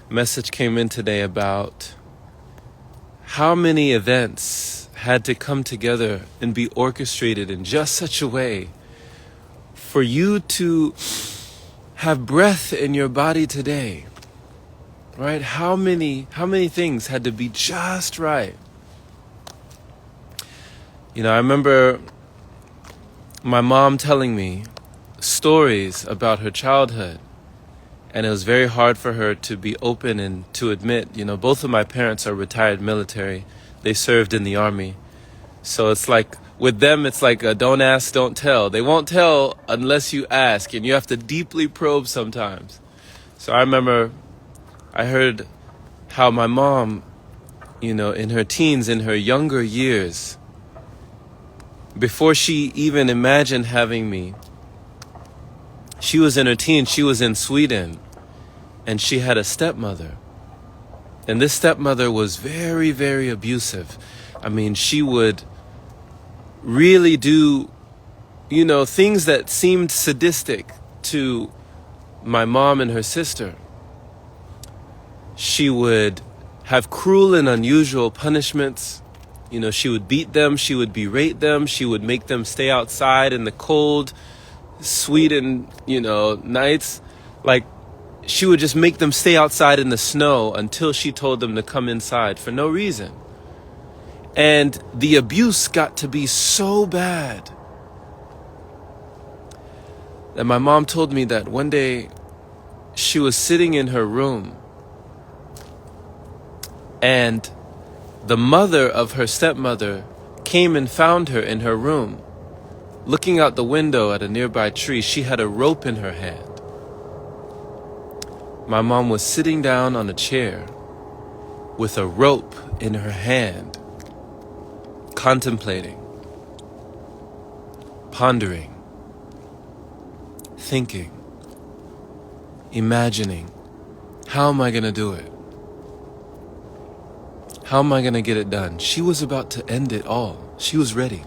message came in today about how many events had to come together and be orchestrated in just such a way for you to have breath in your body today, right? How many things had to be just right? You know, I remember my mom telling me stories about her childhood, and it was very hard for her to be open and to admit, you know, both of my parents are retired military. They served in the army. So it's like, with them, it's like a don't ask, don't tell. They won't tell unless you ask, and you have to deeply probe sometimes. So I remember I heard how my mom, you know, in her teens, in her younger years, before she even imagined having me, she was in her teens, she was in Sweden, and she had a stepmother. And this stepmother was very, very abusive. I mean, she would really do, you know, things that seemed sadistic to my mom and her sister. She would have cruel and unusual punishments. You know, she would beat them, she would berate them, she would make them stay outside in the cold Sweden, you know, nights. Like, she would just make them stay outside in the snow until she told them to come inside for no reason. And the abuse got to be so bad that my mom told me that one day she was sitting in her room and the mother of her stepmother came and found her in her room, looking out the window at a nearby tree. She had a rope in her hand. My mom was sitting down on a chair with a rope in her hand, contemplating, pondering, thinking, imagining, how am I going to do it? How am I going to get it done? She was about to end it all. She was ready.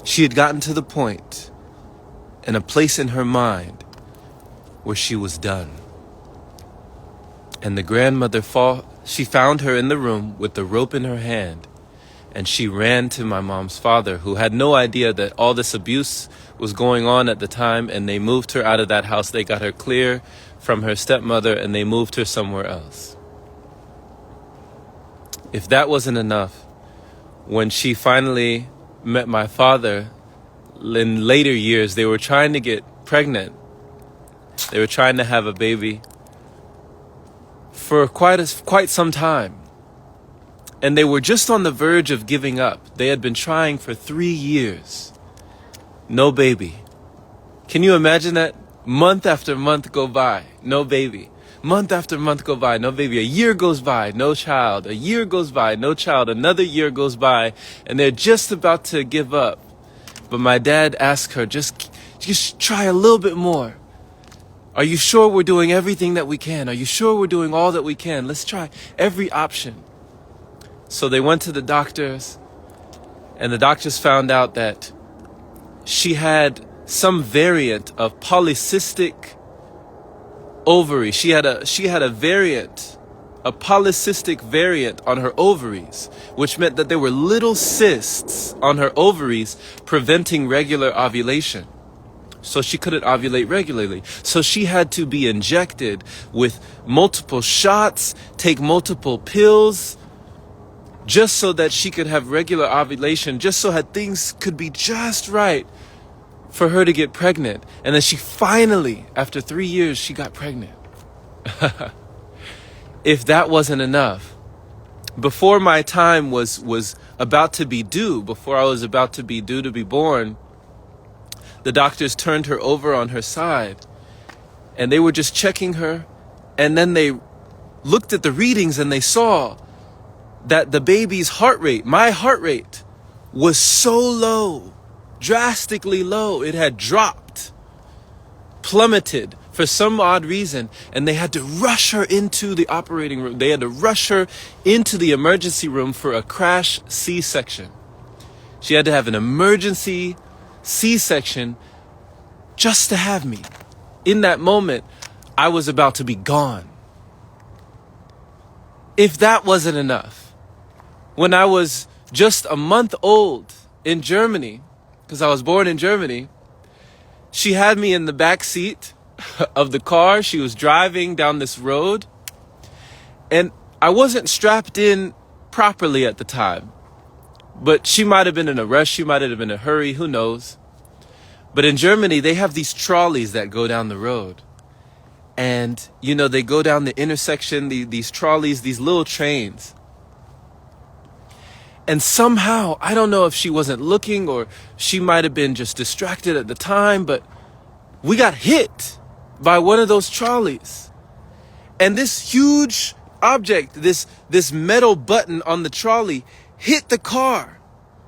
She had gotten to the point and a place in her mind where she was done. And the grandmother she found her in the room with the rope in her hand, and she ran to my mom's father, who had no idea that all this abuse was going on at the time, and they moved her out of that house. They got her clear from her stepmother, and they moved her somewhere else. If that wasn't enough, when she finally met my father in later years, they were trying to get pregnant. They were trying to have a baby for quite some time. And they were just on the verge of giving up. They had been trying for 3 years. No baby. Can you imagine that? Month after month go by, no baby. Month after month go by, no baby. A year goes by, no child. A year goes by, no child. Another year goes by, and they're just about to give up. But my dad asked her, just try a little bit more. Are you sure we're doing everything that we can? Are you sure we're doing all that we can? Let's try every option. So they went to the doctors, and the doctors found out that she had some variant of polycystic ovary. She had a variant, a polycystic variant on her ovaries, which meant that there were little cysts on her ovaries preventing regular ovulation. So she couldn't ovulate regularly. So she had to be injected with multiple shots, take multiple pills, just so that she could have regular ovulation, just so that things could be just right for her to get pregnant. And then she finally, after 3 years, she got pregnant. If that wasn't enough, before my time was about to be due, before I was about to be due to be born, the doctors turned her over on her side, and they were just checking her, and then they looked at the readings and they saw that the baby's heart rate, my heart rate, was so low, drastically low. It had dropped, plummeted for some odd reason, and they had to rush her into the operating room. They had to rush her into the emergency room for a crash C-section. She had to have an emergency C-section just to have me. In that moment, I was about to be gone. If that wasn't enough, when I was just a month old in Germany, because I was born in Germany, she had me in the back seat of the car. She was driving down this road, and I wasn't strapped in properly at the time. But she might have been in a rush. She might have been in a hurry. Who knows? But in Germany, they have these trolleys that go down the road. And, you know, they go down the intersection, these trolleys, these little trains. And somehow, I don't know if she wasn't looking or she might have been just distracted at the time, but we got hit by one of those trolleys. And this huge object, this metal button on the trolley, hit the car,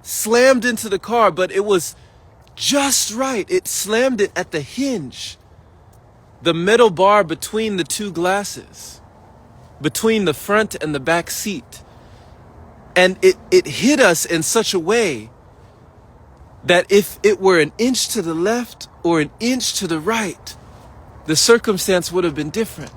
slammed into the car, but it was just right. It slammed it at the hinge, the metal bar between the two glasses, between the front and the back seat. And it hit us in such a way that if it were an inch to the left or an inch to the right, the circumstance would have been different.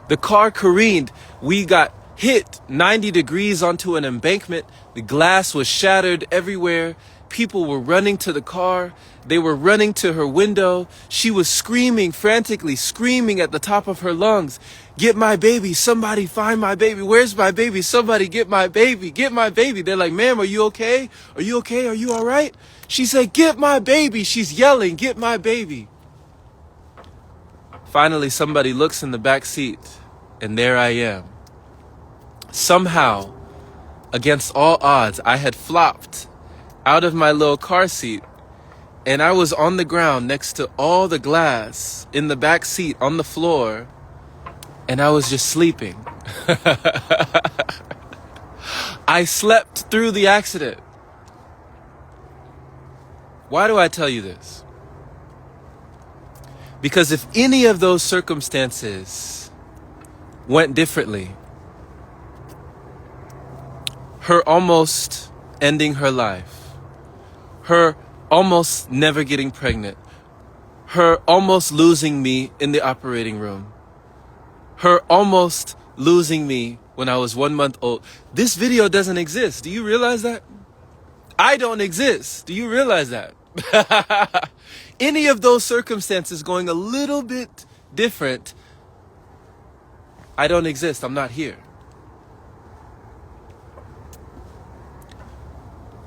The car careened. We got hit 90 degrees onto an embankment. The glass was shattered everywhere. People were running to the car. They were running to her window. She was screaming, frantically screaming at the top of her lungs, "Get my baby, somebody find my baby. Where's my baby? Somebody get my baby, get my baby." They're like, "Ma'am, are you okay? Are you okay? Are you all right?" She said, "Get my baby." She's yelling, "Get my baby." Finally, somebody looks in the back seat, and there I am. Somehow, against all odds, I had flopped out of my little car seat, and I was on the ground next to all the glass in the back seat on the floor, and I was just sleeping. I slept through the accident. Why do I tell you this? Because if any of those circumstances went differently, her almost ending her life, her almost never getting pregnant, her almost losing me in the operating room, her almost losing me when I was 1 month old. This video doesn't exist. Do you realize that? I don't exist. Do you realize that? Any of those circumstances going a little bit different, I don't exist. I'm not here.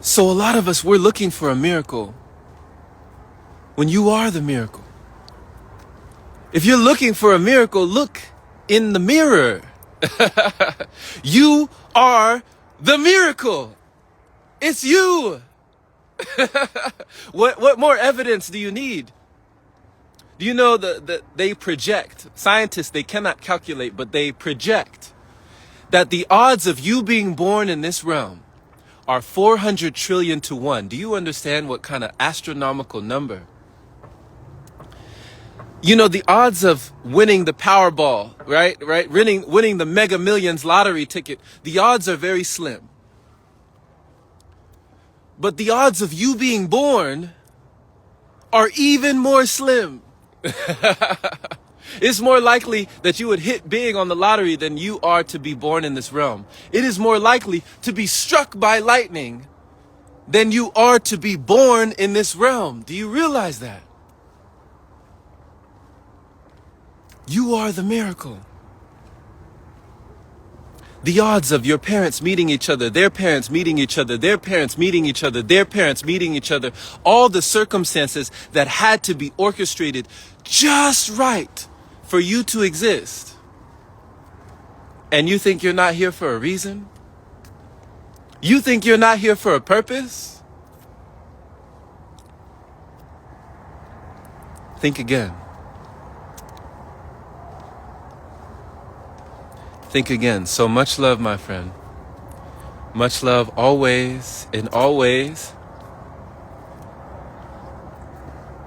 So a lot of us, we're looking for a miracle when you are the miracle. If you're looking for a miracle, look in the mirror. You are the miracle. It's you. What more evidence do you need? Do you know that they project, scientists, they cannot calculate, but they project that the odds of you being born in this realm are 400 trillion to 1. Do you understand what kind of astronomical number? You know, the odds of winning the Powerball, right? Winning the Mega Millions lottery ticket, the odds are very slim. But the odds of you being born are even more slim. It's more likely that you would hit big on the lottery than you are to be born in this realm. It is more likely to be struck by lightning than you are to be born in this realm. Do you realize that? You are the miracle. The odds of your parents meeting each other, their parents meeting each other, their parents meeting each other, their parents meeting each other, all the circumstances that had to be orchestrated just right for you to exist. And you think you're not here for a reason? You think you're not here for a purpose? Think again. Think again. So much love, my friend. Much love always, in all ways.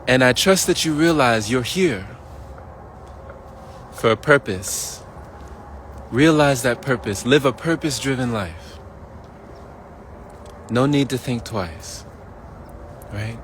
And I trust that you realize you're here for a purpose. Realize that purpose. Live a purpose-driven life. No need to think twice, right?